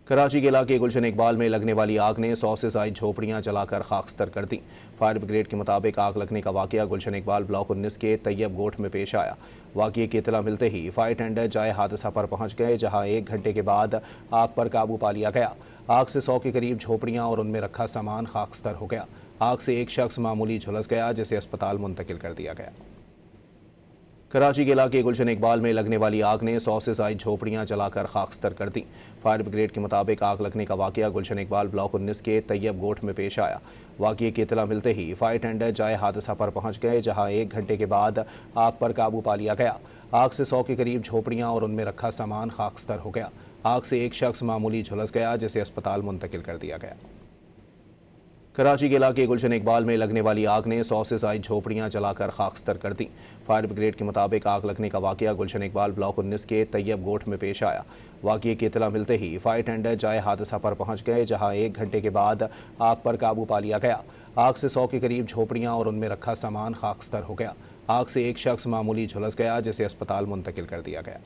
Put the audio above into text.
कराची के इलाके गुलशन इकबाल में लगने वाली आग ने 100 से ज्यादा झोपड़ियां जलाकर खाकस्तर कर दी। फायर ब्रिगेड के मुताबिक आग लगने का वाकया गुलशन इकबाल ब्लॉक 19 के तैयब गोठ में पेश आया। वाकये की इत्तला मिलते ही फायर टेंडर जाए हादसा पर पहुंच गए, जहां 1 घंटे के बाद आग पर काबू पा लिया गया। आग से 100 के करीब झोपड़ियां और उनमें रखा सामान खाकस्तर हो गया। आग से एक शख्स मामूली झुलस गया, जिसे अस्पताल मुंतकिल कर दिया गया। कराची के इलाके गुलशन इकबाल में लगने वाली आग ने 100 से ज्यादा झोपड़ियां जलाकर खाकस्तर कर दी। फायर ब्रिगेड के मुताबिक आग लगने का वाकया गुलशन इकबाल ब्लॉक 19 के तैयब गोठ में पेश आया। वाकये की इत्तला मिलते ही फायर टेंडर जाए हादसा पर पहुंच गए, जहां 1 घंटे के बाद आग पर काबू पा लिया गया। आग से 100 के करीब झोपड़ियां और उनमें रखा सामान खाकस्तर हो गया। आग से एक शख्स मामूली झुलस गया, जिसे अस्पताल मुंतकिल कर दिया गया। कराची के इलाके गुलशन इकबाल में लगने वाली आग ने 100 से ज्यादा झोपड़ियां जलाकर खाकस्तर कर दी। फायर ब्रिगेड के मुताबिक आग लगने का वाकया गुलशन इकबाल ब्लॉक 19 के तैयब गोठ में पेश आया। वाकये की इत्तला मिलते ही फायर टेंडर जाए हादसा पर पहुंच गए, जहां 1 घंटे के बाद आग पर काबू पा लिया गया। आग से 100 के करीब झोपड़ियां और उनमें रखा सामान खाकस्तर हो गया। आग से एक शख्स मामूली झुलस गया, जिसे अस्पताल मुंतकिल कर दिया गया।